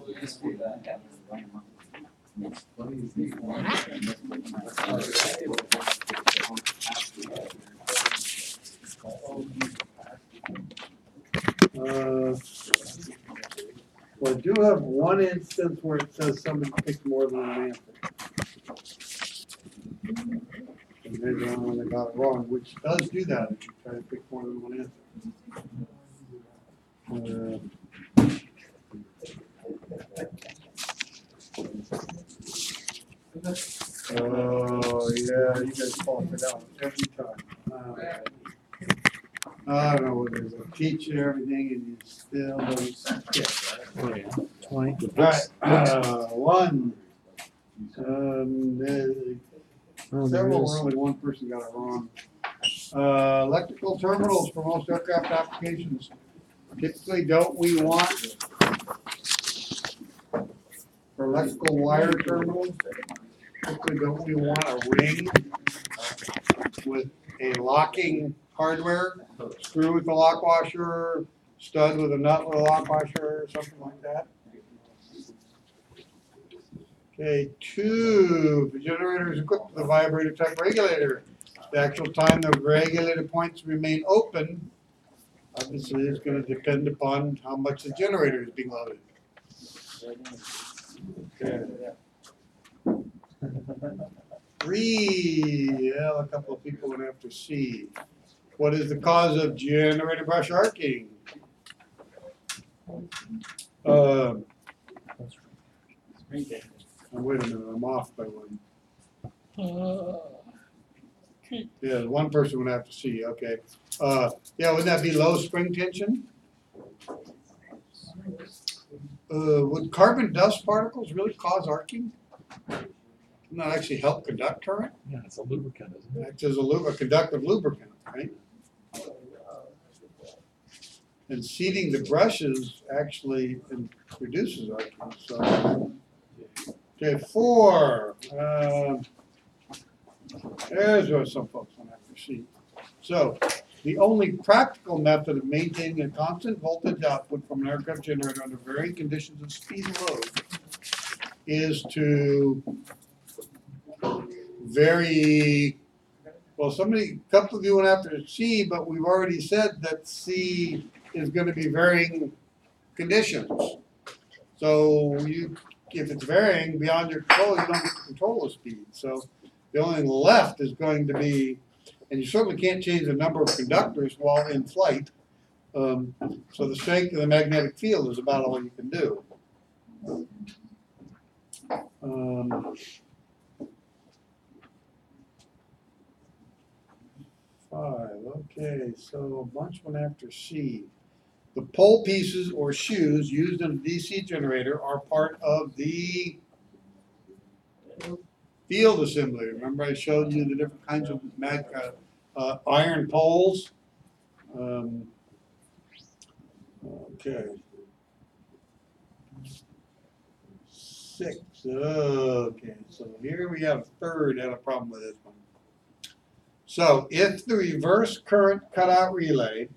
Well, I do have one instance where it says somebody picked more than one answer. And they're the only one that got it wrong, which does do that if you try to pick more than one answer. Oh, yeah, you guys fall it out every time. I don't know what it is. I teach you everything and you still don't skip, right? Oh, yeah. 20. All right, one. Several were only one person got it wrong. Electrical terminals for most aircraft applications. Typically, don't we want for electrical wire terminals? Typically, don't we want a ring with a locking hardware, screw with a lock washer, stud with a nut with a lock washer, or something like that? Okay, two, the generator is equipped with a vibrator type regulator. The actual time the regulator points remain open, obviously, is going to depend upon how much the generator is being loaded. Okay. Three, yeah, a couple of people would have to see. What is the cause of generator brush arcing? Wait a minute, I'm off by one. Yeah, one person would have to see, okay. Yeah, wouldn't that be low spring tension? Would carbon dust particles really cause arcing? Wouldn't that actually help conduct current? Yeah, it's a lubricant, isn't it? Acts as a conductive lubricant, right? And seating the brushes actually reduces arcing, so. Okay, four. There's what some folks want to have to see. So, the only practical method of maintaining a constant voltage output from an aircraft generator under varying conditions of speed and load is to vary. Well, a couple of you went after C, but we've already said that C is going to be varying conditions. So if it's varying beyond your control, you don't get to control the speed. So the only thing left is going to be, and you certainly can't change the number of conductors while in flight. So the strength of the magnetic field is about all you can do. Five, okay, so a bunch went after C. The pole pieces or shoes used in a DC generator are part of the field assembly. Remember I showed you the different kinds of iron poles? Okay. 6, okay, so here we have a third had a problem with this one. So if the reverse current cutout relay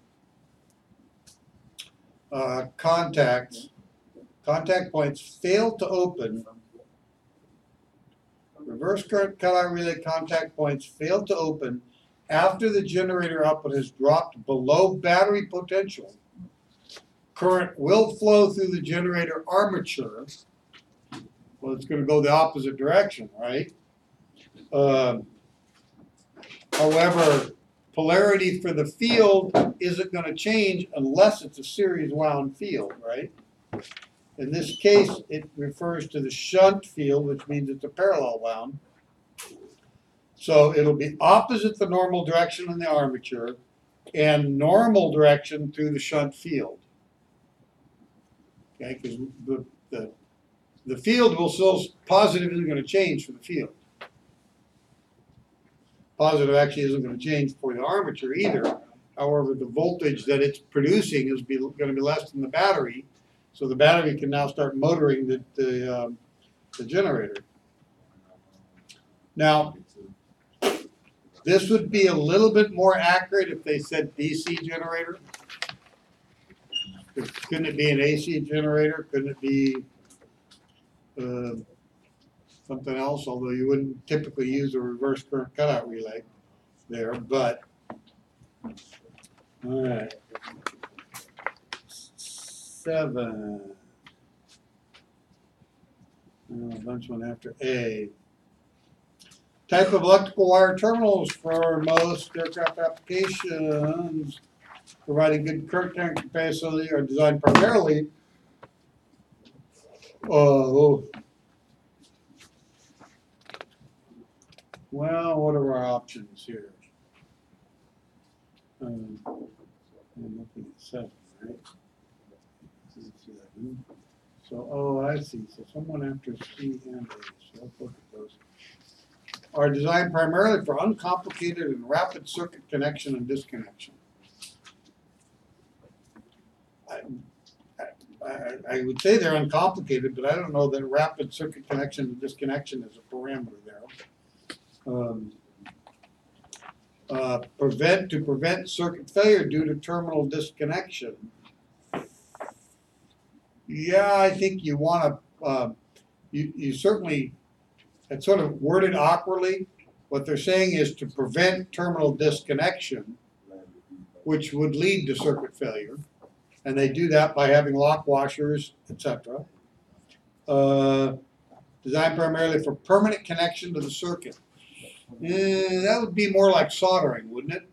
contact points fail to open, reverse current cutout relay contact points fail to open after the generator output has dropped below battery potential, current will flow through the generator armature. Well, it's going to go the opposite direction, right? However, polarity for the field isn't going to change unless it's a series wound field, right? In this case, it refers to the shunt field, which means it's a parallel wound. So it'll be opposite the normal direction in the armature and normal direction through the shunt field. Okay, because the field will still positively going to change for the field. Positive actually isn't going to change for the armature either. However, the voltage that it's producing is going to be less than the battery, so the battery can now start motoring the generator. Now, this would be a little bit more accurate if they said DC generator. Couldn't it be an AC generator? Couldn't it be something else, although you wouldn't typically use a reverse current cutout relay there, but. Alright. 7. A bunch one after A. Type of electrical wire terminals for most aircraft applications providing good current carrying capacity are designed primarily well, what are our options here? I'm looking at 7, right? 7. So, I see. So someone after C and A. So let's look at those. Are designed primarily for uncomplicated and rapid circuit connection and disconnection. I would say they're uncomplicated, but I don't know that rapid circuit connection and disconnection is a parameter there. To prevent circuit failure due to terminal disconnection. Yeah, I think you want to, you certainly, it's sort of worded awkwardly. What they're saying is to prevent terminal disconnection, which would lead to circuit failure. And they do that by having lock washers, etc. Designed primarily for permanent connection to the circuit. That would be more like soldering, wouldn't it?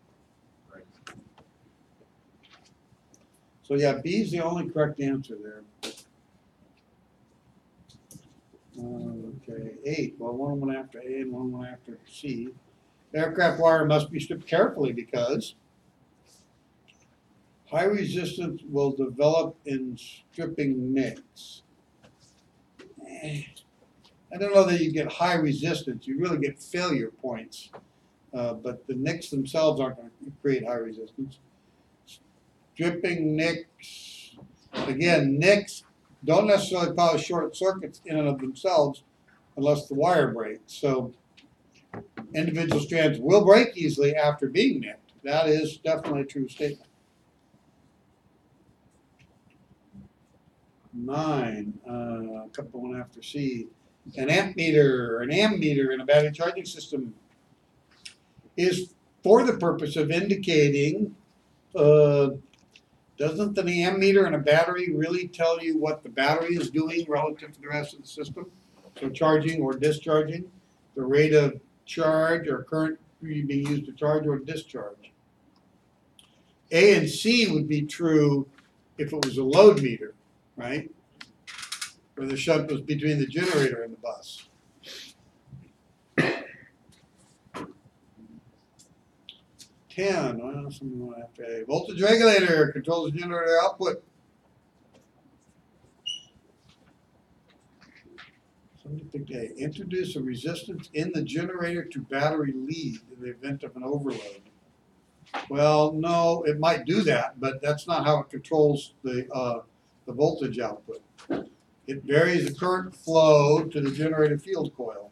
So yeah, B is the only correct answer there. Okay, 8. Well, one after A and one after C. Aircraft wire must be stripped carefully because high resistance will develop in stripping nicks. I don't know that you get high resistance. You really get failure points. But the nicks themselves aren't going to create high resistance. Stripping nicks. Again, nicks don't necessarily cause short circuits in and of themselves unless the wire breaks. So individual strands will break easily after being nicked. That is definitely a true statement. 9, a couple one after C. An ammeter in a battery charging system is for the purpose of indicating, doesn't the ammeter in a battery really tell you what the battery is doing relative to the rest of the system? So charging or discharging, the rate of charge or current being used to charge or discharge. A and C would be true if it was a load meter, right? Where the shunt was between the generator and the bus. 10, well, something after A. Voltage regulator controls the generator output. Somebody picked A. Introduce a resistance in the generator to battery lead in the event of an overload. Well, no, it might do that, but that's not how it controls the voltage output. It varies the current flow to the generator field coil.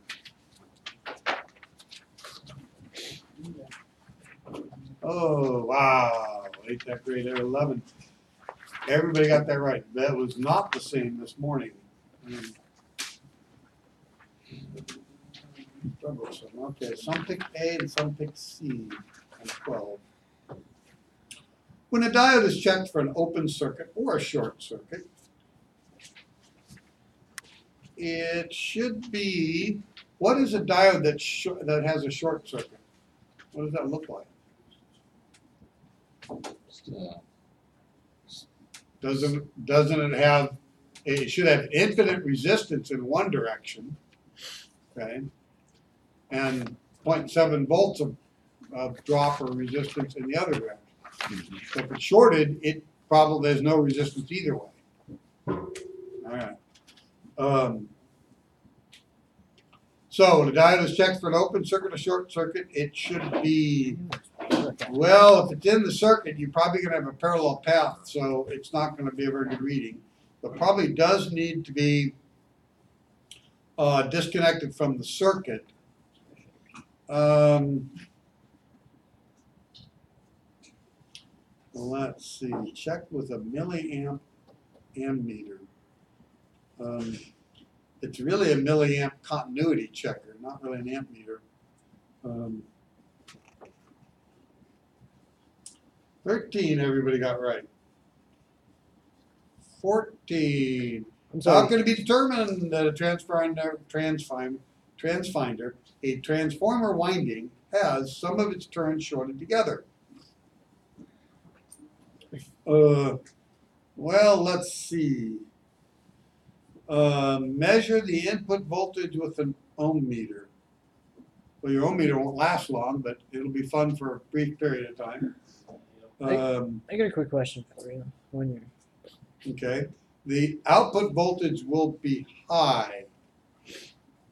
Oh, wow. Ain't that great? 11. Everybody got that right. That was not the same this morning. Okay, some picked A and some picked C on 12. When a diode is checked for an open circuit or a short circuit, it should be, what is a diode that has a short circuit? What does that look like? Doesn't it have, it should have infinite resistance in one direction, okay, and 0.7 volts of drop or resistance in the other direction. So if it's shorted, it probably there's no resistance either way. All right. So when a diode is checked for an open circuit or short circuit, it should be, well, if it's in the circuit, you're probably going to have a parallel path, so it's not going to be a very good reading. But probably does need to be disconnected from the circuit. Let's see, check with a milliamp ammeter. It's really a milliamp continuity checker, not really an amp meter. 13, everybody got right. 14. I'm How sorry. can it be determined that a a transformer winding has some of its turns shorted together? Well, let's see. Measure the input voltage with an ohm meter. Well, your ohm meter won't last long, but it'll be fun for a brief period of time. I got a quick question for you. When you're Okay. The output voltage will be high.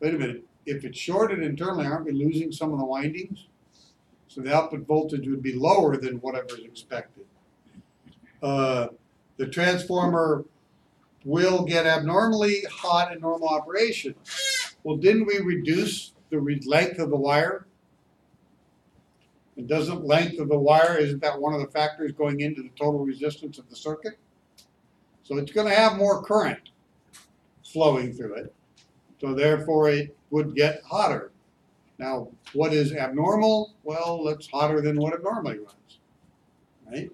Wait a minute. If it's shorted internally, aren't we losing some of the windings? So the output voltage would be lower than whatever is expected. The transformer will get abnormally hot in normal operation. Well, didn't we reduce the length of the wire? And doesn't length of the wire, isn't that one of the factors going into the total resistance of the circuit? So it's going to have more current flowing through it. So therefore it would get hotter. Now, what is abnormal? Well, it's hotter than what it normally runs, right?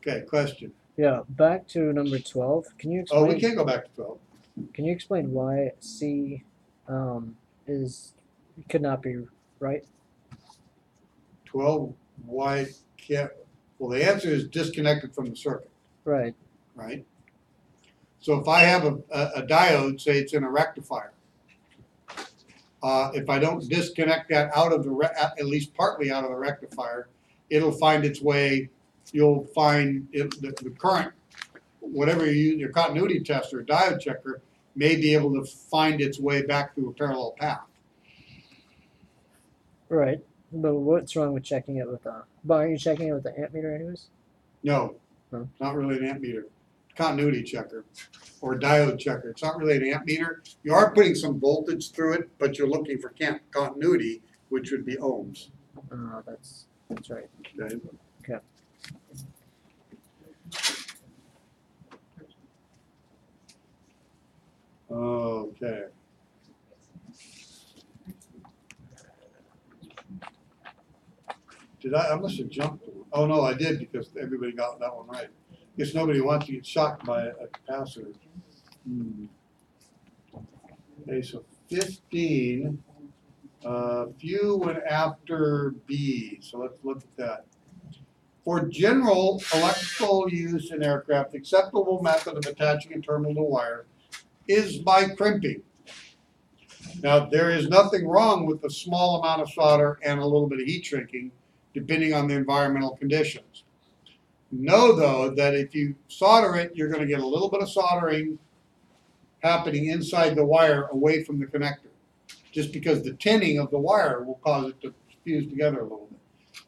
Okay, question. yeah, back to number 12. Can you explain? Oh, we can't go back to 12. Can you explain why C could not be right? 12, why can't, well, the answer is disconnected from the circuit, Right. right? So if I have a diode, say it's in a rectifier, if I don't disconnect that out of the, at least partly out of the rectifier, it'll find its way, you'll find the current, whatever you use, your continuity tester, diode checker, may be able to find its way back through a parallel path. Right. But what's wrong with checking it with the? But aren't you checking it with the ammeter anyways? No, Huh? not really an amp meter. Continuity checker or diode checker. It's not really an amp meter. You are putting some voltage through it, but you're looking for continuity, which would be ohms. That's right. Okay. Okay. Okay. Did I must have jumped. Oh no, I did because everybody got that one right. Guess nobody wants to get shocked by a capacitor. Okay, so 15. Few went after B. So let's look at that. For general electrical use in aircraft, the acceptable method of attaching a terminal to wire is by crimping. Now, there is nothing wrong with a small amount of solder and a little bit of heat shrinking, depending on the environmental conditions. Know, though, that if you solder it, you're going to get a little bit of soldering happening inside the wire away from the connector, just because the tinning of the wire will cause it to fuse together a little bit.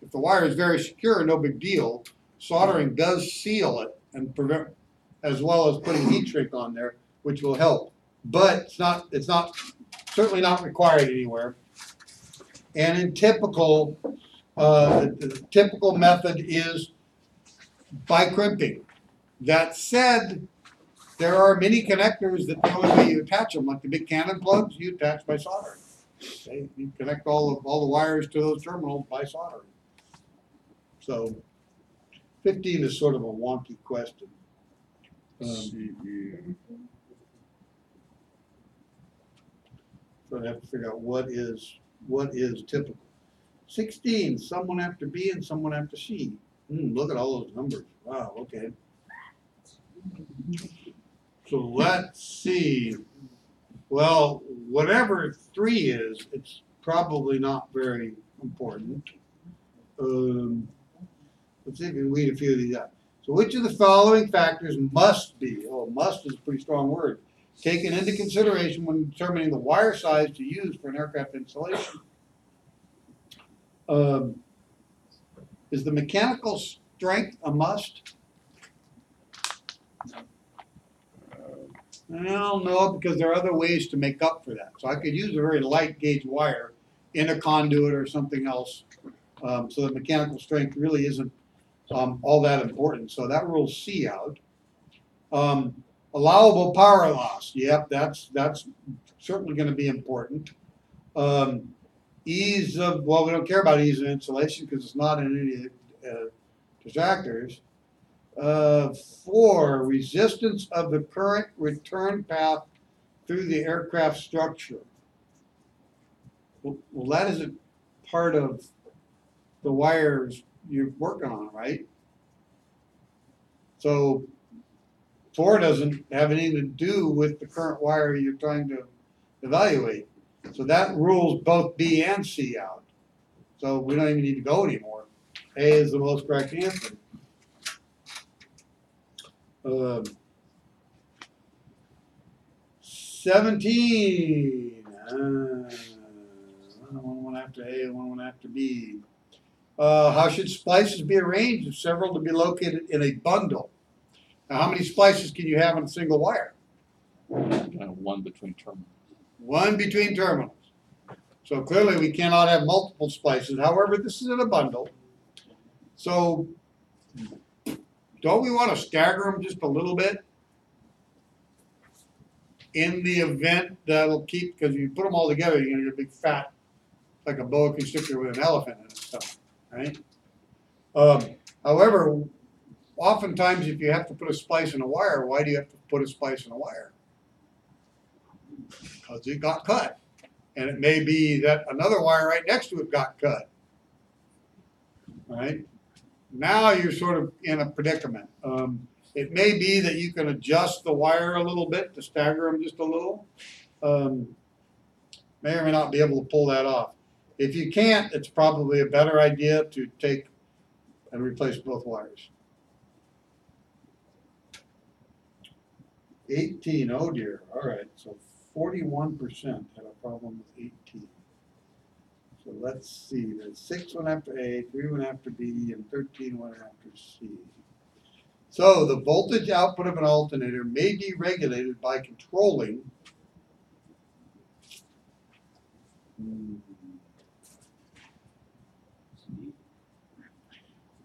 If the wire is very secure, no big deal. Soldering does seal it and prevent, as well as putting heat shrink on there, which will help. But it's not certainly not required anywhere. And in typical, the typical method is by crimping. That said, there are many connectors that the only way you attach them, like the big Canon plugs, you attach by soldering. Okay? You connect all the wires to those terminals by soldering. So 15 is sort of a wonky question. So I have to figure out what is typical. 16, someone after B and someone after C. Look at all those numbers. Wow, okay. So let's see. Well, whatever 3 is, it's probably not very important. Let's see if we can weed a few of these out. So which of the following factors must be, must is a pretty strong word, taken into consideration when determining the wire size to use for an aircraft installation? Is the mechanical strength a must? Well, no, because there are other ways to make up for that. So I could use a very light gauge wire in a conduit or something else. So the mechanical strength really isn't all that important. So that rules C out. Allowable power loss, yep, that's certainly gonna be important. Ease of, well, we don't care about ease of installation because it's not in any of the detractors. 4, resistance of the current return path through the aircraft structure. Well, that isn't part of the wires you're working on, right? So 4 doesn't have anything to do with the current wire you're trying to evaluate. So that rules both B and C out. So we don't even need to go anymore. A is the most correct answer. 17. One after A, one after B. How should splices be arranged if several to be located in a bundle? Now, how many splices can you have on a single wire? One between terminals. One between terminals. So clearly we cannot have multiple splices. However, this is in a bundle. So don't we want to stagger them just a little bit? In the event that'll keep, because you put them all together, you're going to get a big fat, like a boa constrictor with an elephant in its stomach, right? However, oftentimes if you have to put a splice in a wire, why do you have to put a splice in a wire? Because it got cut. And it may be that another wire right next to it got cut. Right? Now you're sort of in a predicament. It may be that you can adjust the wire a little bit to stagger them just a little. May or may not be able to pull that off. If you can't, it's probably a better idea to take and replace both wires. 18, oh dear, all right, so 41% had a problem with 18. So let's see, there's 6 went after A, 3 went after B, and 13 went after C. So the voltage output of an alternator may be regulated by controlling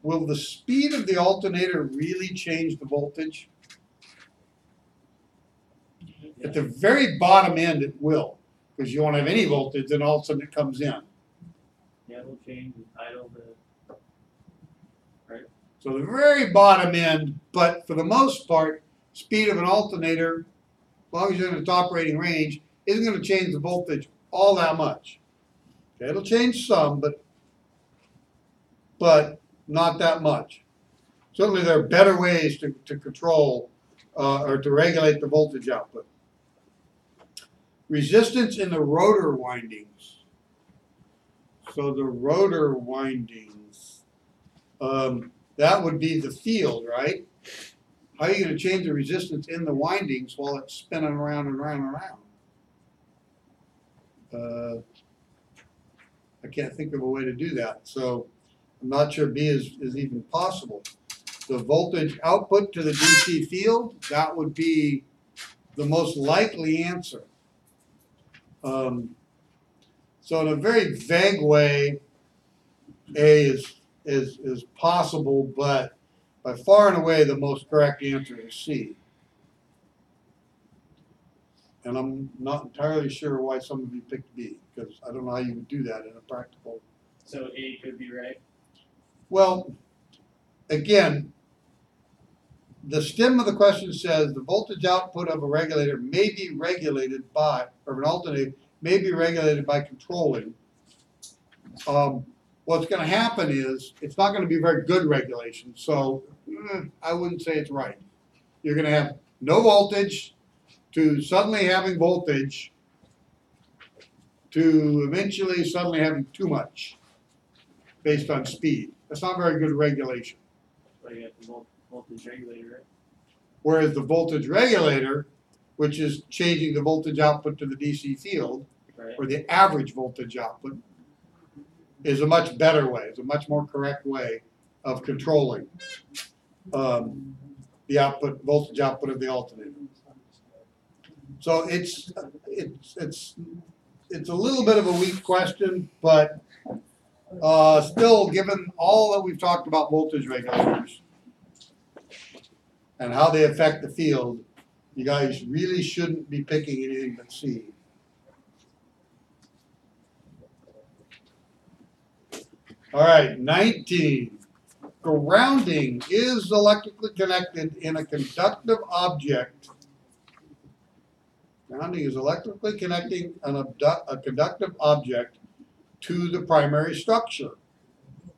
Will the speed of the alternator really change the voltage? At the very bottom end, it will, because you won't have any voltage, and all of a sudden it comes in. Yeah, it'll change the title to, right? So the very bottom end, but for the most part, speed of an alternator, as long as you're in its operating range, isn't going to change the voltage all that much. Okay, it'll change some, but not that much. Certainly there are better ways to control or to regulate the voltage output. Resistance in the rotor windings. So the rotor windings, that would be the field, right? How are you going to change the resistance in the windings while it's spinning around and around and around? I can't think of a way to do that. So I'm not sure B is even possible. The voltage output to the DC field, that would be the most likely answer. So in a very vague way, A is possible, but by far and away the most correct answer is C. And I'm not entirely sure why some of you picked B, because I don't know how you would do that in a practical. So A could be right. Well, again, the stem of the question says the voltage output of a regulator may be regulated by, or an alternator may be regulated by controlling. What's going to happen is it's not going to be very good regulation, so I wouldn't say it's right. You're going to have no voltage to suddenly having voltage to eventually suddenly having too much based on speed. That's not very good regulation. So you have the voltage regulator, right? Whereas the voltage regulator, which is changing the voltage output to the DC field, Right. or the average voltage output, is a much better way, is a much more correct way of controlling the output, voltage output of the alternator. So it's a little bit of a weak question, but still, given all that we've talked about voltage regulators and how they affect the field, You guys really shouldn't be picking anything but C. All right, 19. Grounding is electrically connected in a conductive object. Grounding is electrically connecting a conductive object to the primary structure,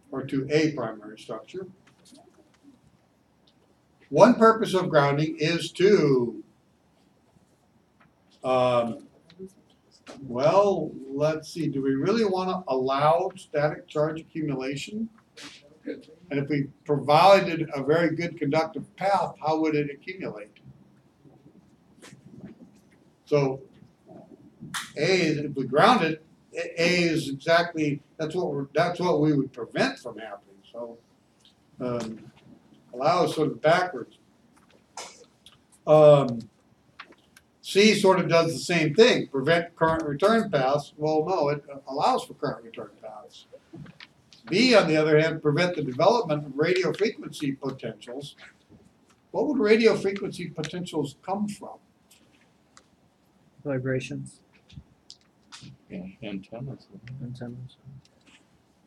or to a primary structure. One purpose of grounding is to, well, let's see, do we really want to allow static charge accumulation? And if we provided a very good conductive path, how would it accumulate? So A is, if we ground it, A is exactly, that's what we would prevent from happening. So allow is sort of backwards. C sort of does the same thing, prevent current return paths. Well, no, it allows for current return paths. B, on the other hand, prevent the development of radio frequency potentials. What would radio frequency potentials come from? Vibrations, Yeah, antennas. antennas.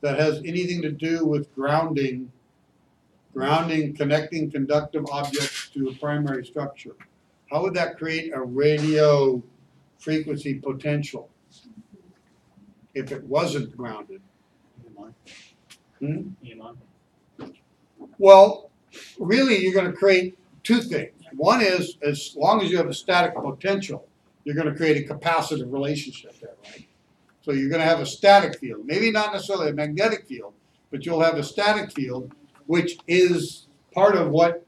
That has anything to do with grounding, connecting conductive objects to a primary structure. How would that create a radio frequency potential if it wasn't grounded? EMI. Well, really, you're going to create two things. One is, as long as you have a static potential, you're going to create a capacitive relationship there, right? So you're going to have a static field, maybe not necessarily a magnetic field, but you'll have a static field, which is part of what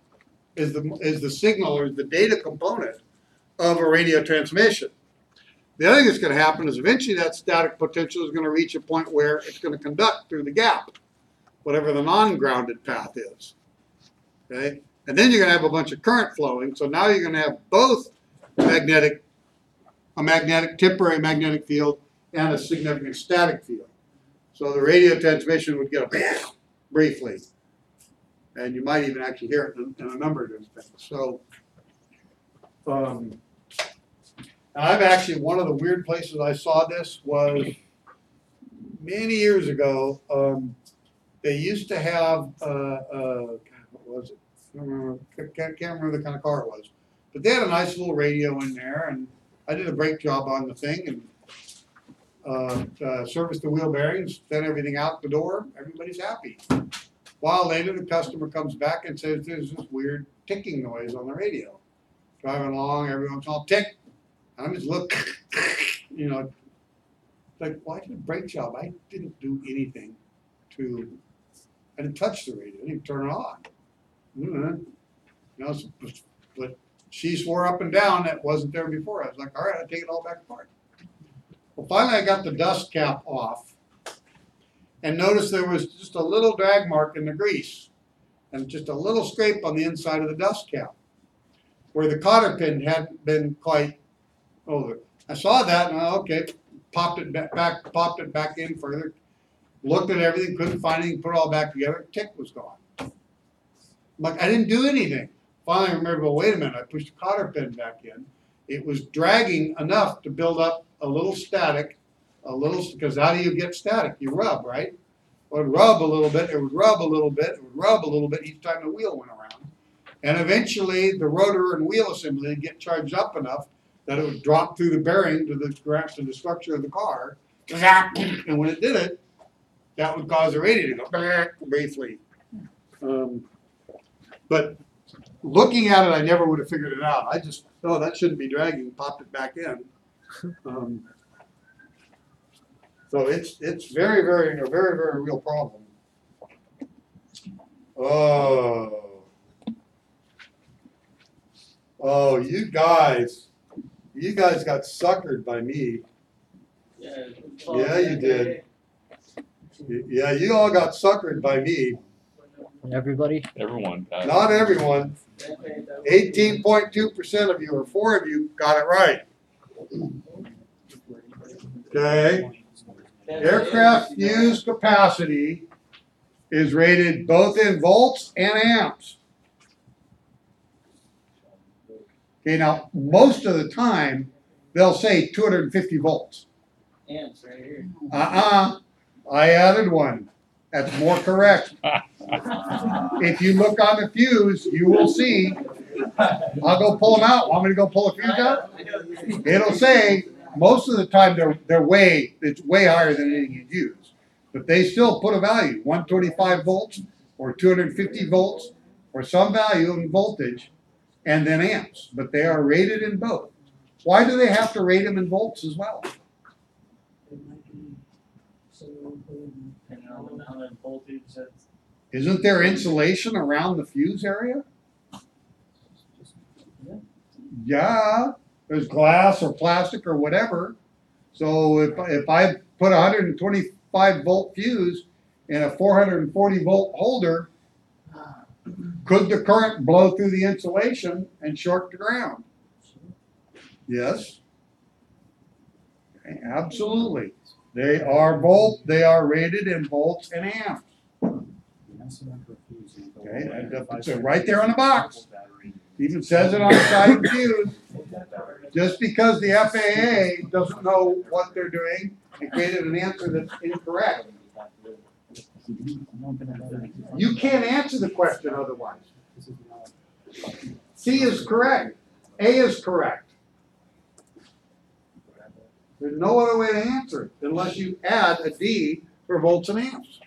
is the signal or the data component of a radio transmission. The other thing that's going to happen is eventually that static potential is going to reach a point where it's going to conduct through the gap, whatever the non-grounded path is. Okay? And then you're going to have a bunch of current flowing. So now you're going to have both a temporary magnetic field and a significant static field. So the radio transmission would get a briefly. And you might even actually hear it in a number of different things. So I've actually, one of the weird places I saw this was many years ago. They used to have, what was it? Can't remember the kind of car it was. But they had a nice little radio in there, and I did a brake job on the thing and serviced the wheel bearings, sent everything out the door. Everybody's happy. A while later, the customer comes back and says there's this weird ticking noise on the radio. Driving along, everyone's all tick. And I'm just looking, you know, like, why did a brake job? I didn't do anything I didn't touch the radio. I didn't turn it on. You know, but she swore up and down that wasn't there before. I was like, all right, I'll take it all back apart. Well, finally, I got the dust cap off and noticed there was just a little drag mark in the grease and just a little scrape on the inside of the dust cap where the cotter pin hadn't been quite over. I saw that and okay, popped it back in further, looked at everything, couldn't find anything, put it all back together, tick was gone. I'm like, I didn't do anything. Finally I remembered, well, wait a minute, I pushed the cotter pin back in. It was dragging enough to build up a little static, because how do you get static? You rub, right? It would rub a little bit, it would rub a little bit, it would rub a little bit each time the wheel went around. And eventually the rotor and wheel assembly would get charged up enough that it would drop through the bearing to the structure of the car. And when it did it, that would cause the radio to go briefly. But looking at it, I never would have figured it out. I just, oh, that shouldn't be dragging, popped it back in. So it's very, very, a very, very real problem. Oh, you guys got suckered by me. Yeah, you did. Yeah, you all got suckered by me. Everybody? Everyone got it. Not everyone. 18.2% of you, or 4 of you, got it right. Okay. Aircraft fuse capacity is rated both in volts and amps. Okay, now, most of the time, they'll say 250 volts. Amps right here. I added one. That's more correct. If you look on the fuse, you will see. I'll go pull them out. Want me to go pull a fuse out? It'll say, most of the time, it's way higher than anything you'd use. But they still put a value, 125 volts, or 250 volts, or some value in voltage, and then amps. But they are rated in both. Why do they have to rate them in volts as well? And on the amount of voltage that's. Isn't there insulation around the fuse area? Yeah, there's glass or plastic or whatever. So if I put a 125 volt fuse in a 440 volt holder, could the current blow through the insulation and short the ground? Yes. Absolutely. They are rated in volts and amps. Okay, it's right there on the box. Even says it on the side of the fuse. Just because the FAA doesn't know what they're doing and created an answer that's incorrect. You can't answer the question otherwise. C is correct. A is correct. There's no other way to answer it unless you add a D for volts and amps.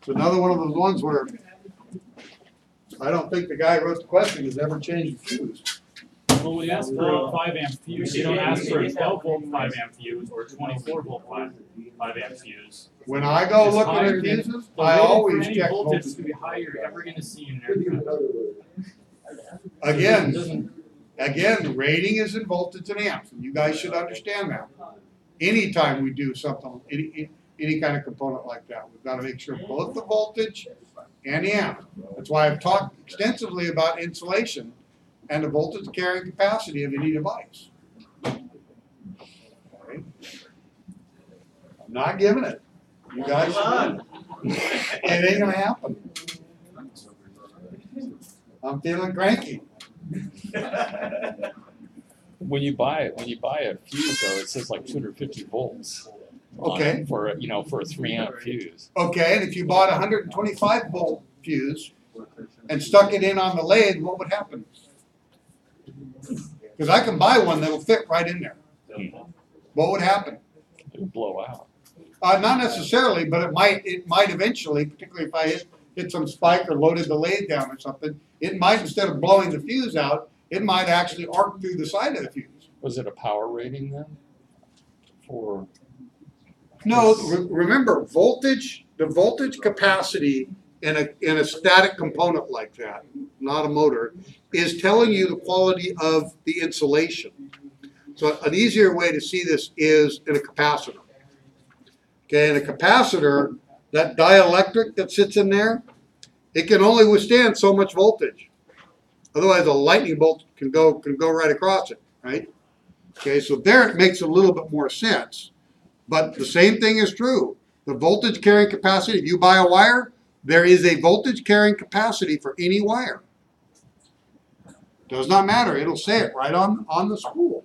It's another one of those ones where I don't think the guy who wrote the question has ever changed the fuse. Well, when you ask for a 5 amp fuse, you don't ask for a 12 volt 5 amp fuse or a 24 volt 5 amp fuse. When I go It's looking higher at than- fuses, the I rating for always any check voltage is voltage. gonna be higher you're ever gonna see in an aircraft. Again, rating is in voltage and amps, and you guys should understand that. Anytime we do something, any kind of component like that, we've got to make sure both the voltage and the amp. That's why I've talked extensively about insulation and the voltage carrying capacity of any device. Okay. I'm not giving it. You guys should. It ain't gonna happen. I'm feeling cranky. When you buy a fuse though, it says like 250 volts. Okay. For a 3 amp fuse. Okay, and if you bought a 125 volt fuse and stuck it in on the lathe, what would happen? Because I can buy one that'll fit right in there. What would happen? It would blow out. Not necessarily, but it might eventually, particularly if I hit some spike or loaded the lathe down or something, it might, instead of blowing the fuse out, it might actually arc through the side of the fuse. Was it a power rating then? For No, remember, the voltage capacity in a static component like that, not a motor, is telling you the quality of the insulation. So an easier way to see this is in a capacitor. Okay, in a capacitor, that dielectric that sits in there, it can only withstand so much voltage. Otherwise, a lightning bolt can go right across it, right? Okay, so there it makes a little bit more sense. But the same thing is true. The voltage carrying capacity, if you buy a wire, there is a voltage carrying capacity for any wire. Does not matter, it'll say it right on the spool.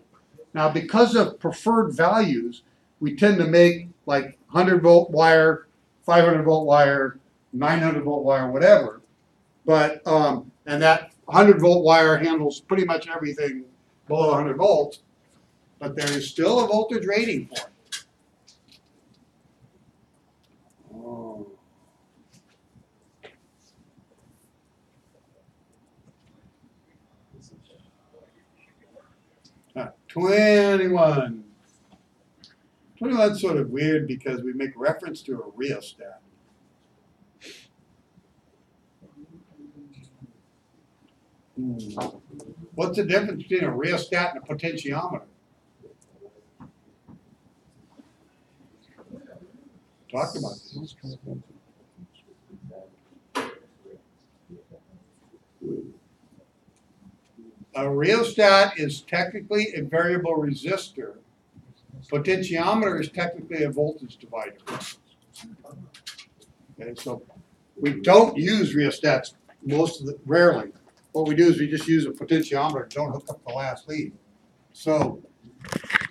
Now, because of preferred values, we tend to make like 100 volt wire, 500 volt wire, 900 volt wire, whatever. But, and that 100 volt wire handles pretty much everything below 100 volts, but there is still a voltage rating for it. Oh. 21. 21's sort of weird because we make reference to a rheostat. What's the difference between a rheostat and a potentiometer? Talk about this. A rheostat is technically a variable resistor. Potentiometer is technically a voltage divider. Okay, so we don't use rheostats rarely. what we do is we just use a potentiometer, don't hook up the last lead. So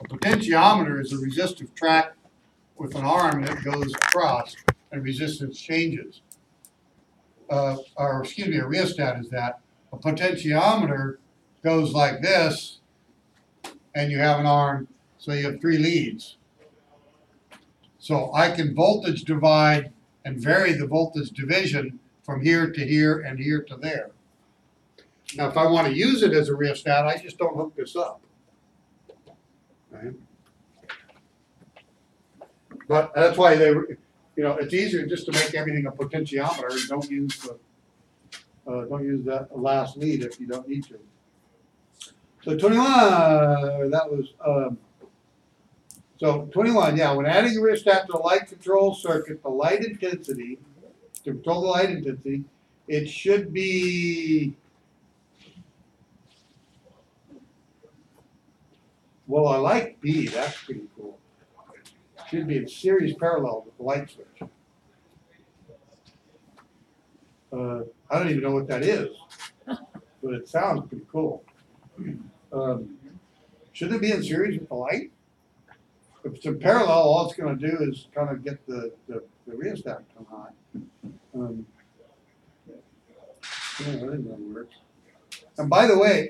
a potentiometer is a resistive track with an arm that goes across and resistance changes. Or excuse me, a rheostat is that. A potentiometer goes like this, and you have an arm, so you have 3 leads. So I can voltage divide and vary the voltage division from here to here and here to there. Now, if I want to use it as a rheostat, I just don't hook this up. Right? But that's why they, you know, it's easier just to make everything a potentiometer and don't use that last lead if you don't need to. So 21, that was, so 21, yeah, when adding a rheostat to a light control circuit, the light intensity, to control the light intensity, it should be, well, I like B, that's pretty cool. Should be in series parallel with the light switch. I don't even know what that is, but it sounds pretty cool. Should it be in series with the light? If it's in parallel, all it's going to do is kind of get the rheostat to come high. Yeah, I think that works. And by the way,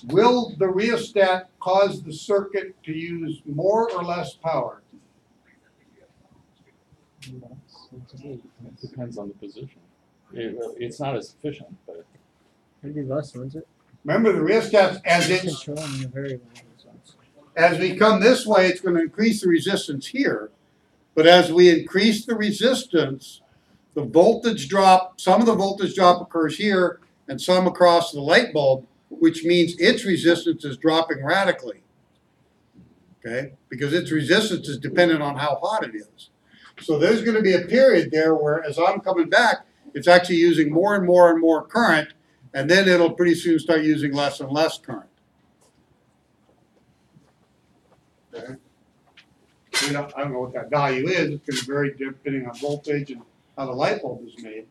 will the rheostat cause the circuit to use more or less power? It depends on the position. It's not as efficient, but Maybe less, was it? Remember, the rheostats, Controlling the variable. as we come this way, it's going to increase the resistance here. But as we increase the resistance, the voltage drop, some of the voltage drop occurs here and some across the light bulb, which means its resistance is dropping radically. Okay? Because its resistance is dependent on how hot it is. So there's going to be a period there where as I'm coming back, it's actually using more and more and more current, and then it'll pretty soon start using less and less current. Okay. I don't know what that value is. It's going to vary depending on voltage and how the light bulb is made.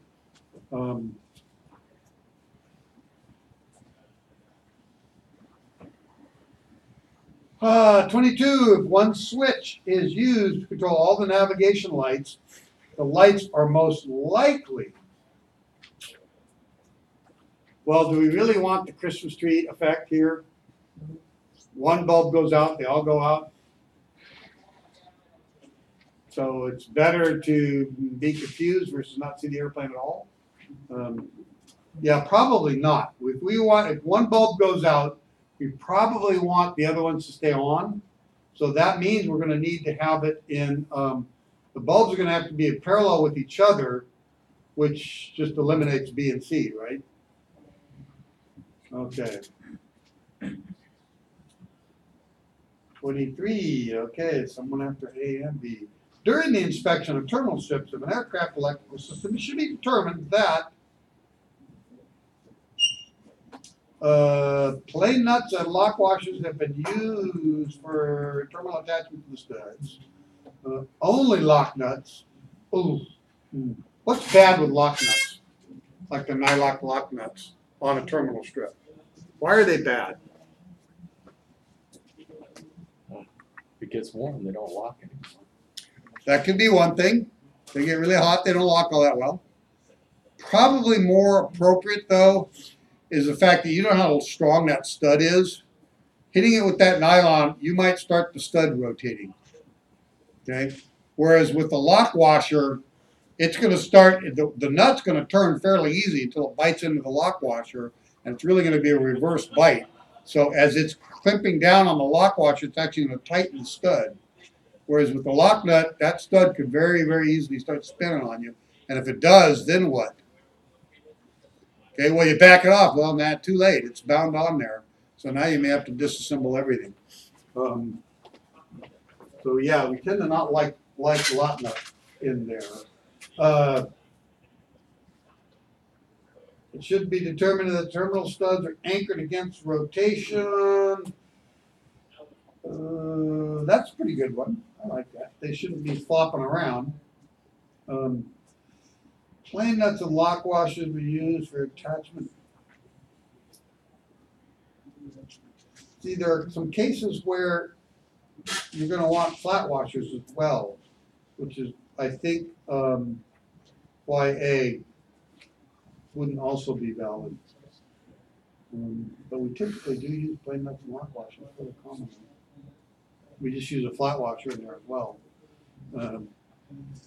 22, if one switch is used to control all the navigation lights, the lights are most likely. Well, do we really want the Christmas tree effect here? One bulb goes out, they all go out. So it's better to be confused versus not see the airplane at all. Yeah, probably not. If one bulb goes out, we probably want the other ones to stay on. So that means we're going to need to have it in, the bulbs are going to have to be in parallel with each other, which just eliminates B and C, right? Okay. 23, okay, someone after A and B. During the inspection of terminal strips of an aircraft electrical system, it should be determined that plain nuts and lock washers have been used for terminal attachment to the studs. Only lock nuts. Ooh. What's bad with lock nuts? Like the Nylock lock nuts on a terminal strip. Why are they bad? if it gets warm, they don't lock anymore. That could be one thing. They get really hot, they don't lock all that well. Probably more appropriate though is the fact that you know how strong that stud is. Hitting it with that nylon, you might start the stud rotating. Okay? Whereas with the lock washer, it's going to start, the nut's going to turn fairly easy until it bites into the lock washer, and it's really going to be a reverse bite. So as it's clamping down on the lock washer, it's actually going to tighten the stud. Whereas with the lock nut, that stud could very, very easily start spinning on you. And if it does, then what? Okay, well, you back it off. Well, nah, too late. It's bound on there. So now you may have to disassemble everything. So yeah, we tend to not like lock nut in there. It should be determined that the terminal studs are anchored against rotation. That's a pretty good one. I like that. They shouldn't be flopping around. Plain nuts and lock washers we use for attachment. See, there are some cases where you're gonna want flat washers as well, which is, I think, why A wouldn't also be valid. But we typically do use plain nuts and lock washers for the common. We just use a flat washer in there as well.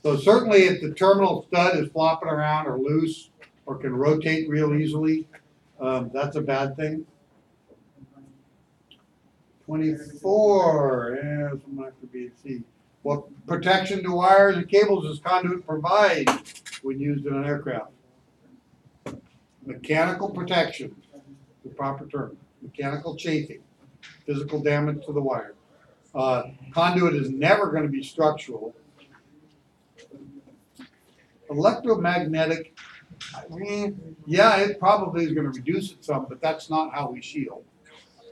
So certainly if the terminal stud is flopping around or loose or can rotate real easily, that's a bad thing. 24, yeah, something after B and C. What protection do wires and cables does conduit provide when used in an aircraft? Mechanical protection, the proper term. Mechanical chafing, physical damage to the wire. Conduit is never going to be structural. Electromagnetic, yeah, it probably is going to reduce it some, but that's not how we shield.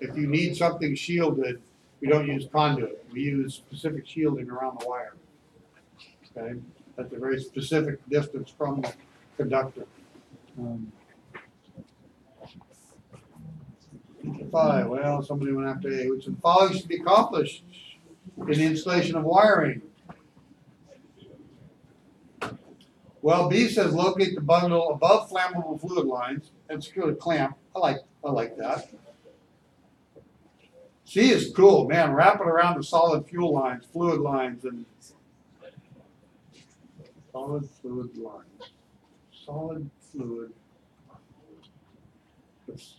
If you need something shielded, we don't use conduit. We use specific shielding around the wire. Okay, that's a very specific distance from the conductor. 5, well, somebody went after A, which of the following should be accomplished in the installation of wiring. Well, B says locate the bundle above flammable fluid lines and secure the clamp. I like that. C is cool, man. Wrap it around the solid fuel lines, fluid lines, and solid fluid lines. Solid fluid. It's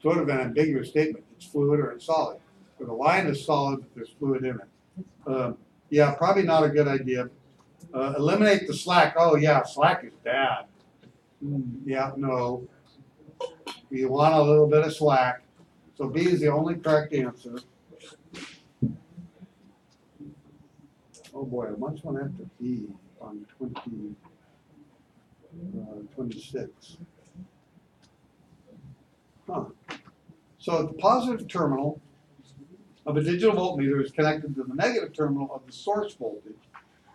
sort of an ambiguous statement. It's fluid or it's solid. So the line is solid, but there's fluid in it. Yeah, probably not a good idea. Eliminate the slack. Oh yeah, slack is bad. Yeah, no. You want a little bit of slack. So B is the only correct answer. Oh boy, what's one after B on 26? Huh. So the positive terminal of a digital voltmeter is connected to the negative terminal of the source voltage,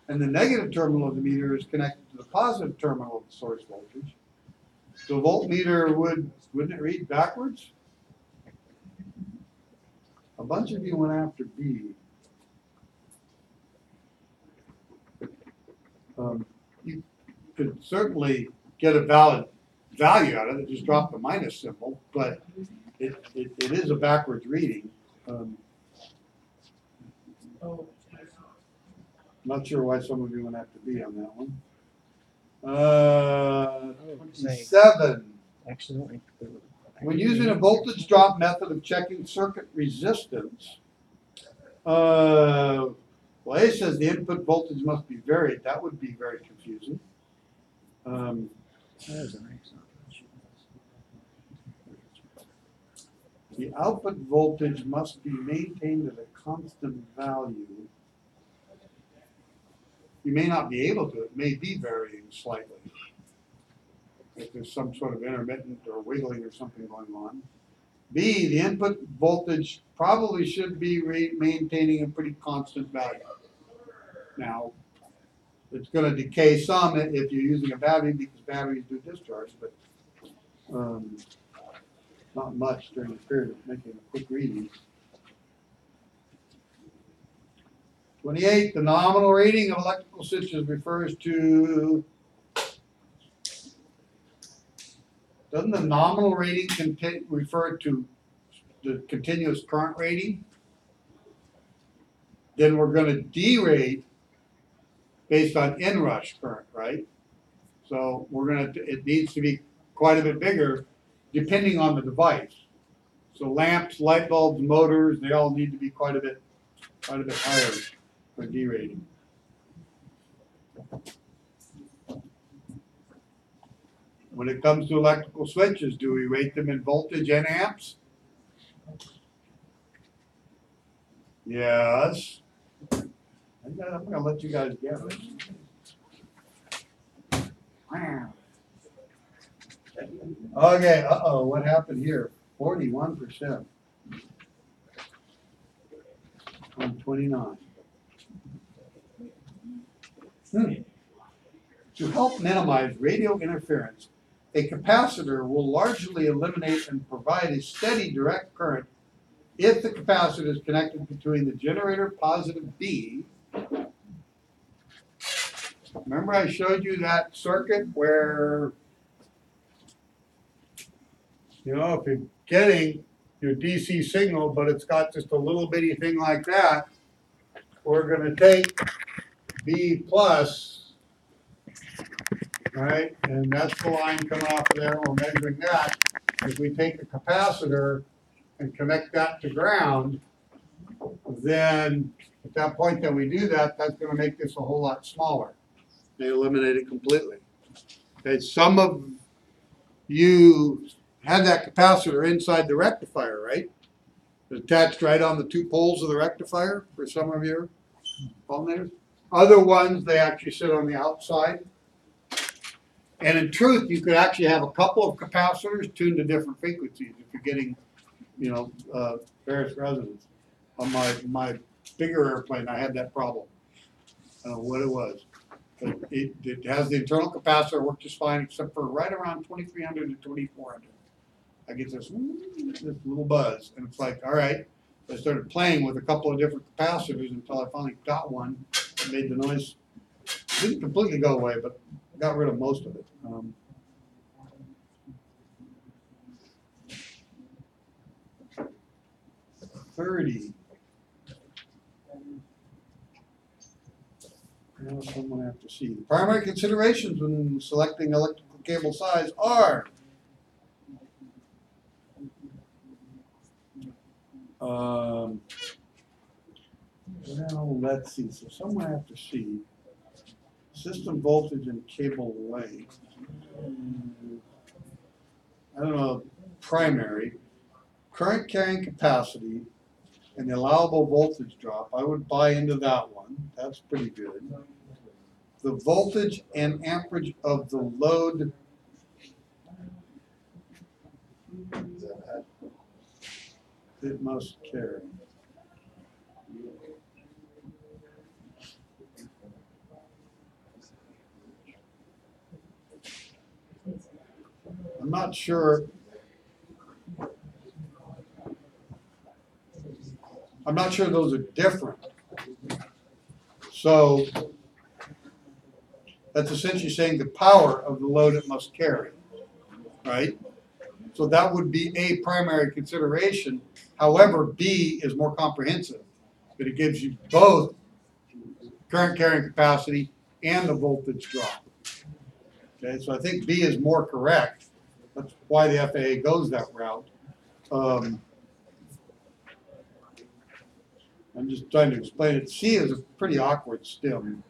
and the negative terminal of the meter is connected to the positive terminal of the source voltage. The voltmeter wouldn't it read backwards? A bunch of you went after B. You could certainly get a valid value out of it, just drop the minus symbol, but it is a backwards reading. Not sure why some of you went after B on that one. 27. Accidentally. When using a voltage drop method of checking circuit resistance, well, A says the input voltage must be varied. That would be very confusing. The output voltage must be maintained at a constant value. You may not be able to. It may be varying slightly. If there's some sort of intermittent or wiggling or something going on. B, the input voltage probably should be maintaining a pretty constant value. Now, it's going to decay some if you're using a battery because batteries do discharge, but not much during the period of making a quick reading. 28, the nominal rating of electrical switches refers to. Doesn't the nominal rating refer to the continuous current rating? Then we're going to derate based on inrush current, right? So it needs to be quite a bit bigger depending on the device. So lamps, light bulbs, motors, they all need to be quite a bit higher for derating. When it comes to electrical switches, do we rate them in voltage and amps? Yes. I'm going to let you guys guess. Okay, what happened here? 41% on 29. To help minimize radio interference, a capacitor will largely eliminate and provide a steady direct current if the capacitor is connected between the generator positive B. Remember I showed you that circuit where, you know, if you're getting your DC signal, but it's got just a little bitty thing like that, we're gonna take B plus, right? And that's the line coming off of there, we're measuring that. If we take the capacitor and connect that to ground, then at that point that we do that, that's gonna make this a whole lot smaller. They eliminate it completely. Okay, some of you had that capacitor inside the rectifier, right? It's attached right on the two poles of the rectifier for some of your alternators. Other ones, they actually sit on the outside. And in truth, you could actually have a couple of capacitors tuned to different frequencies if you're getting, you know, various resonance. On my bigger airplane, I had that problem. I don't know what it was. But it has the internal capacitor, worked just fine, except for right around 2300 to 2400. I get this little buzz, and it's like, all right. I started playing with a couple of different capacitors until I finally got one that made the noise. It didn't completely go away, but got rid of most of it. 30. Now someone have to see. The primary considerations when selecting electrical cable size are well, let's see. So someone have to see system voltage and cable length. I don't know. Primary current carrying capacity and the allowable voltage drop. I would buy into that one. That's pretty good. The voltage and amperage of the load. It must carry. I'm not sure. I'm not sure those are different. So that's essentially saying the power of the load it must carry, right? So that would be a primary consideration. However, B is more comprehensive, that it gives you both current carrying capacity and the voltage drop. Okay, so I think B is more correct. That's why the FAA goes that route. I'm just trying to explain it. C is a pretty awkward stem.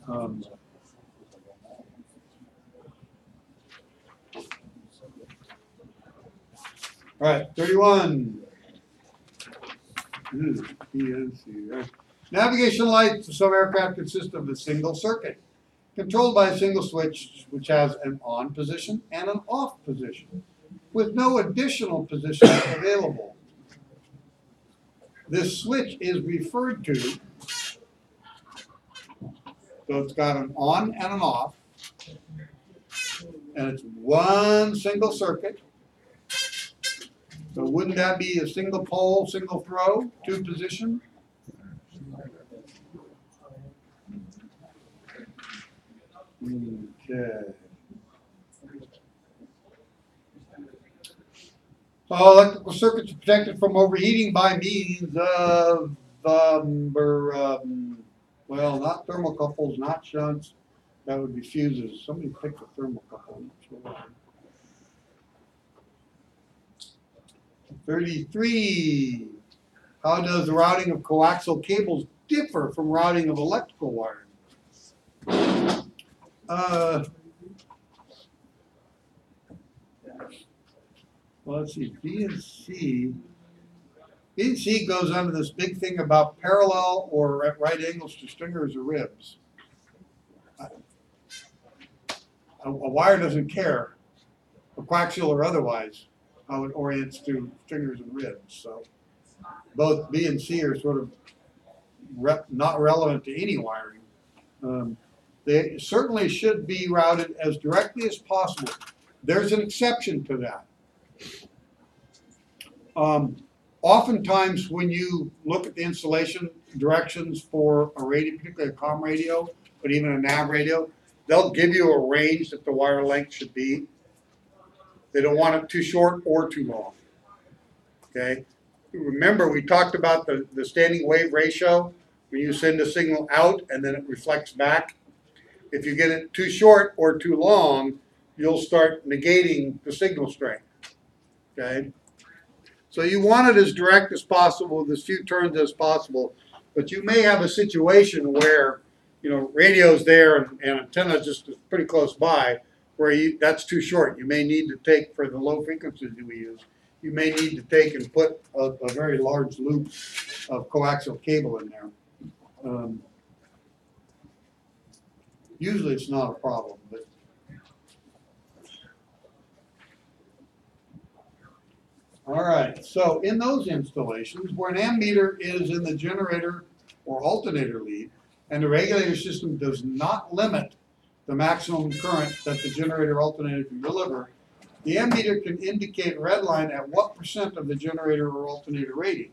All right, 31. Navigation lights for some aircraft consist of a single circuit, controlled by a single switch, which has an on position and an off position, with no additional positions available. This switch is referred to, so it's got an on and an off, and it's one single circuit. So wouldn't that be a single pole, single throw, two position? Okay. So electrical circuits are protected from overheating by means of, well, not thermocouples, not shunts. That would be fuses. Somebody picked a thermocouple. 33. How does the routing of coaxial cables differ from routing of electrical wiring? Well, let's see, B and C. B and C goes under this big thing about parallel or at right angles to stringers or ribs. A wire doesn't care, coaxial or otherwise, how it orients to stringers and ribs. So both B and C are sort of not relevant to any wiring. They certainly should be routed as directly as possible. There's an exception to that. Oftentimes, when you look at the installation directions for a radio, particularly a comm radio, but even a nav radio, they'll give you a range that the wire length should be. They don't want it too short or too long. Okay? Remember, we talked about the standing wave ratio. When you send a signal out and then it reflects back. If you get it too short or too long, you'll start negating the signal strength. Okay? So you want it as direct as possible, with as few turns as possible, but you may have a situation where, you know, radio's there and antenna just is pretty close by, where that's too short. You may need to take, for the low frequencies that we use, you may need to take and put a very large loop of coaxial cable in there. Usually it's not a problem, but all right, so in those installations where an ammeter is in the generator or alternator lead and the regulator system does not limit the maximum current that the generator or alternator can deliver, the ammeter can indicate red line at what % of the generator or alternator rating.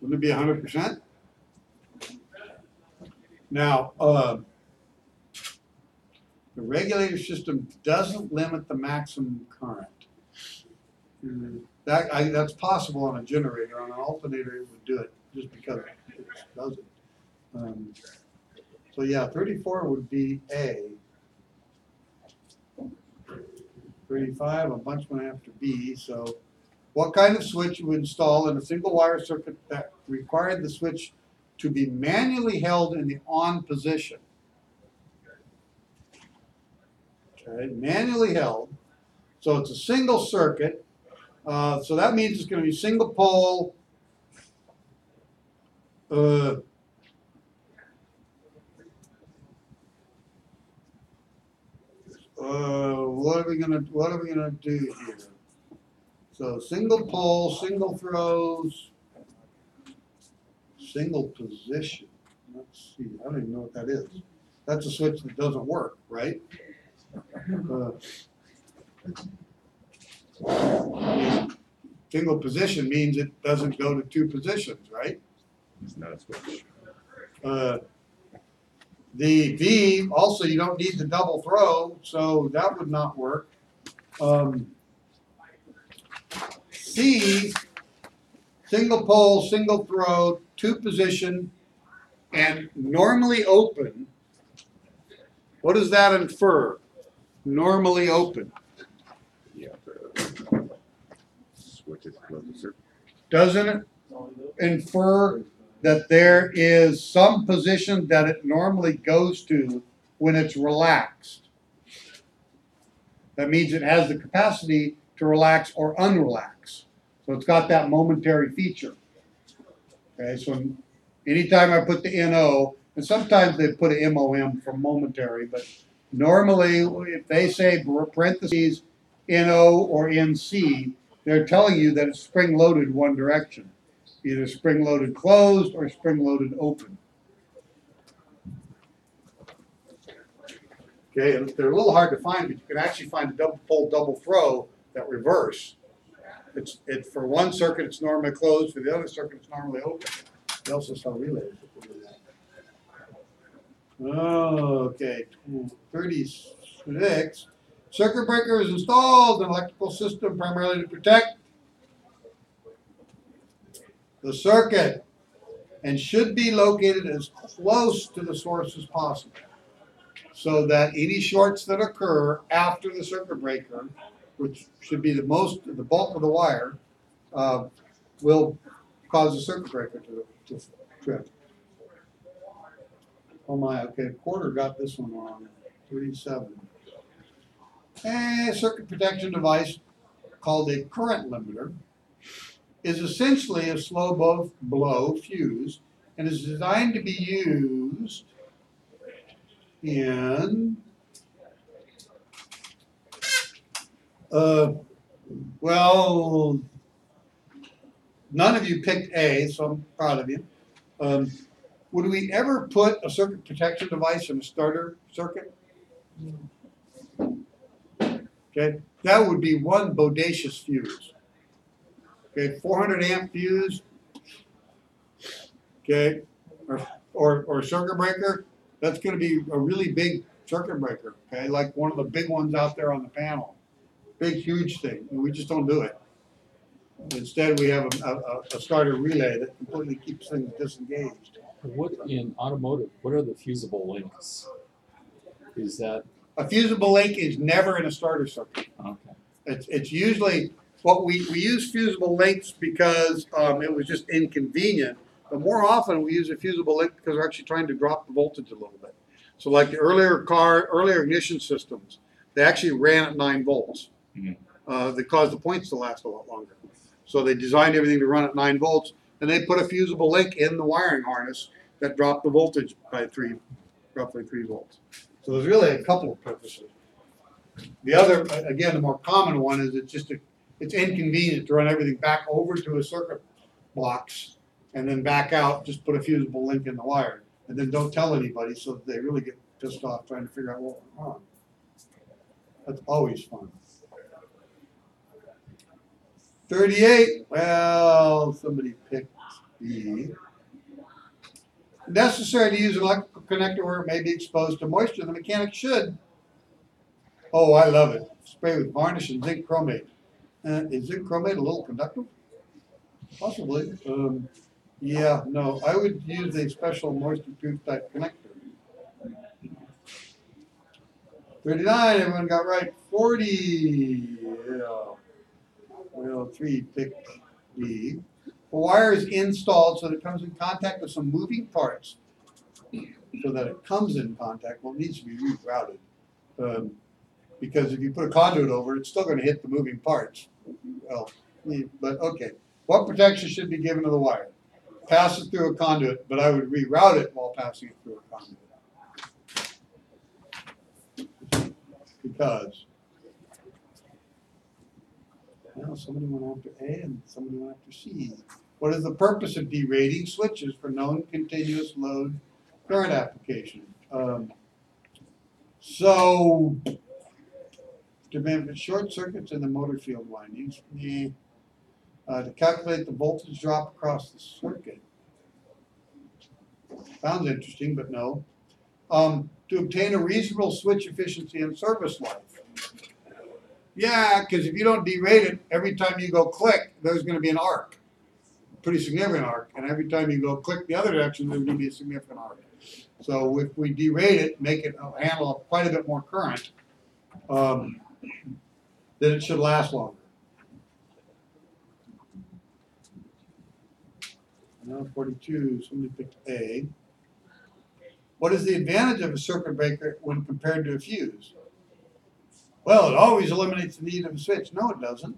Wouldn't it be 100%? Now, the regulator system doesn't limit the maximum current. That's possible on a generator. On an alternator, it would do it just because it doesn't. So yeah, 34 would be A. 35, a bunch went after B. So what kind of switch you would install in a single wire circuit that required the switch to be manually held in the on position? Okay, manually held. So it's a single circuit. So that means it's going to be single pole. What are we gonna do here? So single pole, single throws, single position. Let's see. I don't even know what that is. That's a switch that doesn't work, right? Single position means it doesn't go to two positions, right? It's not a switch. The V, also you don't need the double throw, so that would not work. C, single pole, single throw, two position, and normally open. What does that infer? Normally open. Yeah. Switch is close to circuit. Doesn't it infer that there is some position that it normally goes to when it's relaxed? That means it has the capacity to relax or unrelax. So it's got that momentary feature. Okay, so anytime I put the NO, and sometimes they put an MOM for momentary, but normally if they say parentheses NO or NC, they're telling you that it's spring-loaded one direction. Either spring-loaded closed or spring-loaded open. Okay, and they're a little hard to find, but you can actually find a double pole, double throw that reverse. It's for one circuit it's normally closed, for the other circuit it's normally open. They also sell relays that will do that. Okay, 36. Circuit breaker is installed in an electrical system primarily to protect the circuit and should be located as close to the source as possible, so that any shorts that occur after the circuit breaker, which should be the bulk of the wire, will cause the circuit breaker to trip. Oh my, okay, Porter got this one wrong. 37. A circuit protection device called a current limiter is essentially a slow blow fuse and is designed to be used in well, none of you picked A, so I'm proud of you. Would we ever put a circuit protection device in a starter circuit? Okay, that would be one bodacious fuse. Okay, 400 amp fuse. Okay, or circuit breaker. That's going to be a really big circuit breaker. Okay, like one of the big ones out there on the panel. Big, huge thing, and we just don't do it. Instead, we have a starter relay that completely keeps things disengaged. What in automotive, what are the fusible links? Is that, A fusible link is never in a starter circuit. okay, It's usually, what we use fusible links because it was just inconvenient. But more often, we use a fusible link because we're actually trying to drop the voltage a little bit. So like the earlier ignition systems, they actually ran at 9 volts. That caused the points to last a lot longer. So they designed everything to run at 9 volts, and they put a fusible link in the wiring harness that dropped the voltage by roughly 3 volts. So there's really a couple of purposes. The other, again, the more common one is it's inconvenient to run everything back over to a circuit box and then back out, just put a fusible link in the wire, and then don't tell anybody so that they really get pissed off trying to figure out what went wrong. That's always fun. 38, well, somebody picked B. Necessary to use an electrical connector where it may be exposed to moisture. The mechanic should. Oh, I love it. Spray with varnish and zinc chromate. Is zinc chromate a little conductive? Possibly. Yeah, no. I would use a special moisture-proof type connector. 39, everyone got right. 40. Yeah. Well, 3 picked B. The wire is installed so that it comes in contact with some moving parts. So that it comes in contact, well, it needs to be rerouted. Because if you put a conduit over it, it's still going to hit the moving parts. Well, but okay. What protection should be given to the wire? Pass it through a conduit, but I would reroute it while passing it through a conduit. Because well, somebody went after A and somebody went after C. What is the purpose of derating switches for known continuous load current application? So, to manage short circuits in the motor field windings, to calculate the voltage drop across the circuit. Sounds interesting, but no. To obtain a reasonable switch efficiency and service life. Yeah, because if you don't derate it, every time you go click, there's going to be an arc, pretty significant arc. And every time you go click the other direction, there's going to be a significant arc. So if we derate it, make it handle quite a bit more current, then it should last longer. Now 42, somebody picked A. What is the advantage of a circuit breaker when compared to a fuse? Well, it always eliminates the need of a switch. No, it doesn't.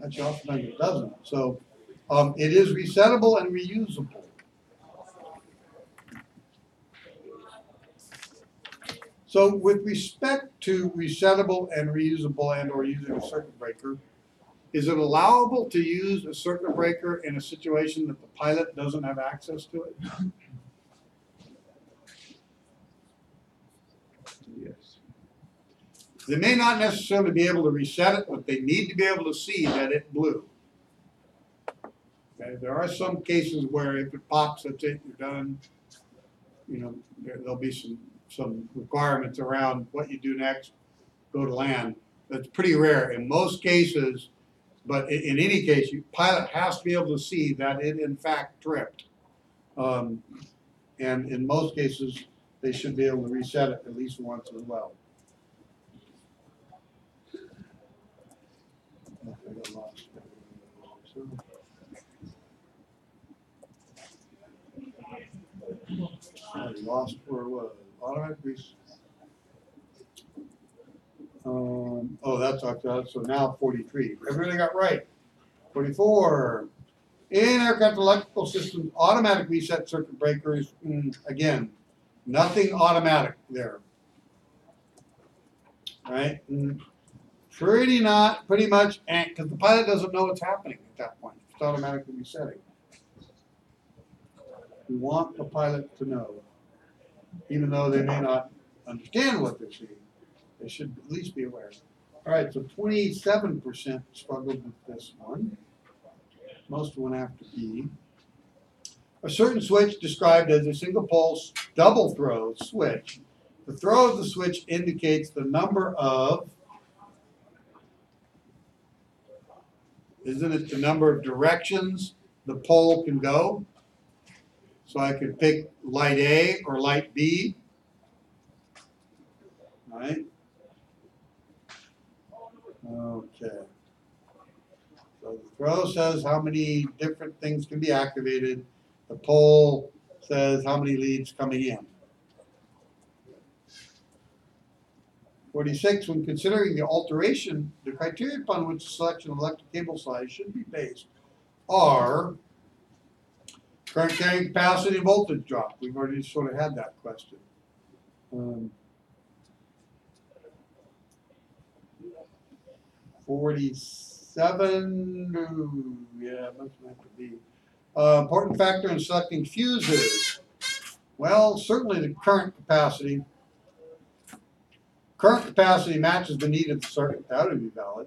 Actually, oftentimes it doesn't. So it is resettable and reusable. So with respect to resettable and reusable and or using a circuit breaker, is it allowable to use a circuit breaker in a situation that the pilot doesn't have access to it? Yes. They may not necessarily be able to reset it, but they need to be able to see that it blew. Okay, there are some cases where if it pops, that's it, you're done. You know, there'll be some requirements around what you do next, go to land. That's pretty rare. In most cases, but in any case, your pilot has to be able to see that it in fact tripped. And in most cases, they should be able to reset it at least once as well. I got lost. I lost where it was. Automatic reset. Oh, that's octave. So now 43. Everybody got right. 44. In aircraft electrical systems, automatic reset circuit breakers. Again, nothing automatic there. Right? Pretty much, because the pilot doesn't know what's happening at that it's automatically resetting. We want the pilot to know, even though they may not understand what they're seeing, they should at least be aware. All right, so 27% struggled with this one. Most went after B. A certain switch described as a single pulse double throw switch. The throw of the switch indicates the number of, isn't it the number of directions the pole can go? So I could pick light A or light B, right? Okay. So the throw says how many different things can be activated. The pole says how many leads coming in. 46, when considering the alteration, the criteria upon which the selection of electric cable size should be based are current carrying capacity and voltage drop. We've already sort of had that question. 47, yeah, must have to be. Important factor in selecting fuses. Well, certainly the current capacity. Current capacity matches the need of the circuit. That would be valid.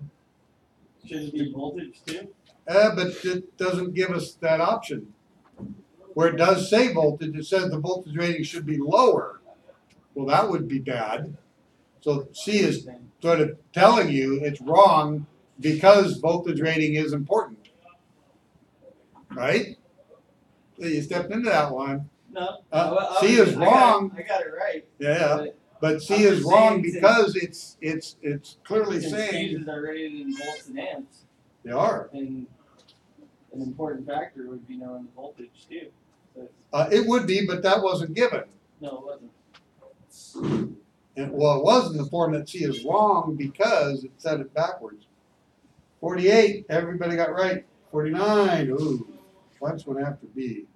Should it be voltage too? But it doesn't give us that option. Where it does say voltage, it says the voltage rating should be lower. Well, that would be bad. So C is sort of telling you it's wrong because voltage rating is important. Right? So you stepped into that one. No. C is wrong. I got it right. Yeah. But C I'm is just wrong saying because it's clearly Since saying fuses are rated in volts and amps, they are. and an important factor would be knowing the voltage too. So It would be, but that wasn't given. no, it wasn't. And well, it was in the form that C is wrong because it said it backwards. 48, everybody got right. 49, ooh, that's one after B.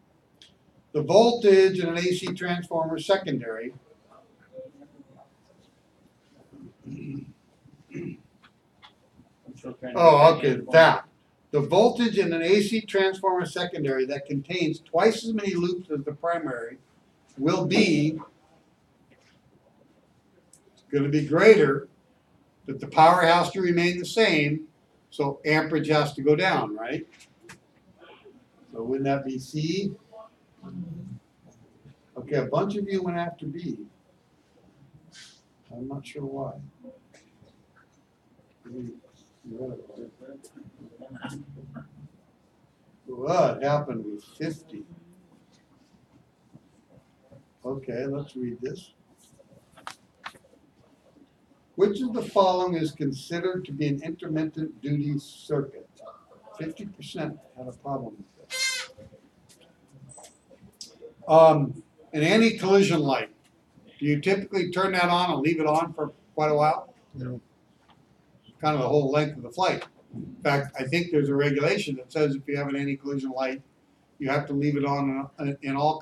The voltage in an AC transformer secondary. I'm still trying to Oh, get okay, that. The voltage in an AC transformer secondary that contains twice as many loops as the primary will be going to be greater, but the power has to remain the same, so amperage has to go down, right? So wouldn't that be C? Okay, a bunch of you went after B. I'm not sure why. What happened with 50? Okay, let's read this. Which of the following is considered to be an intermittent duty circuit? 50% had a problem with this. An anti-collision light. Do you typically turn that on and leave it on for quite a while? No. Kind of the whole length of the flight. In fact, I think there's a regulation that says if you have an anti-collision light, you have to leave it on in all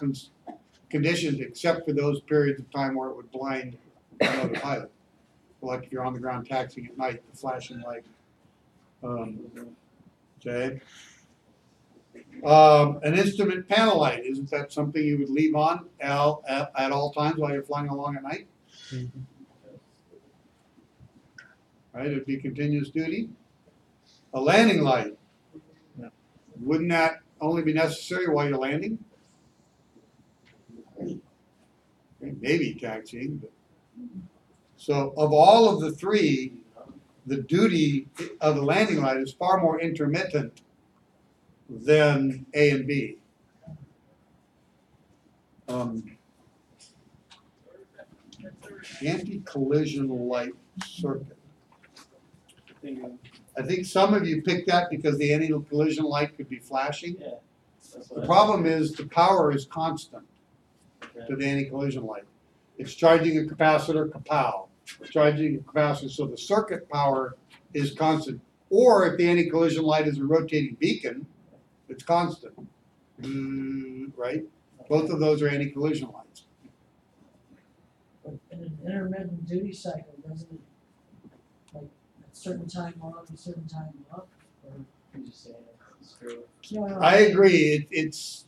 conditions except for those periods of time where it would blind another pilot. Like if you're on the ground taxiing at night, the flashing light. Okay. An instrument panel light, isn't that something you would leave on at all times while you're flying along at night? Mm-hmm. Right, it'd be continuous duty. A landing light. Yeah. Wouldn't that only be necessary while you're landing? Maybe taxiing, but. So of all of the three, the duty of the landing light is far more intermittent than A and B. Anti-collision light circuit. I think some of you picked that because the anti-collision light could be flashing. Yeah. That's what The I- problem is the power is constant Okay. to the anti-collision light. It's charging a capacitor, kapow. Charging a capacitor, so the circuit power is constant. Or if the anti-collision light is a rotating beacon, it's constant. Right? Both of those are anti-collision lights. But in an intermittent duty cycle, doesn't it, like, at certain time on, a certain time off? Or I'm just saying. screw. I agree, it's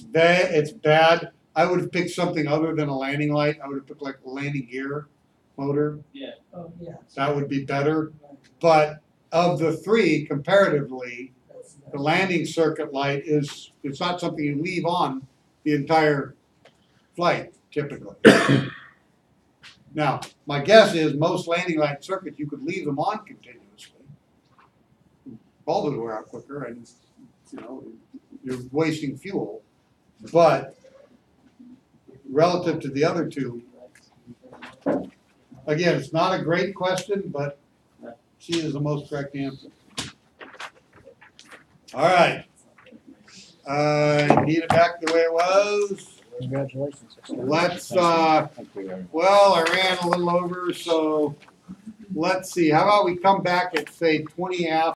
bad. I would have picked something other than a landing light, I would have picked like a landing gear motor, Yeah, Oh, yeah. that would be better. But of the three comparatively, the landing circuit light it's not something you leave on the entire flight typically. Now, my guess is most landing light circuits, you could leave them on continuously. Bulbs would wear out quicker and, you know, you're wasting fuel. But relative to the other two, again, it's not a great question, but C is the most correct answer. All right. Need it back the way it was. Congratulations. Let's, Thank you very much. well, I ran a little over, so let's see. How about we come back at, say, 20 after?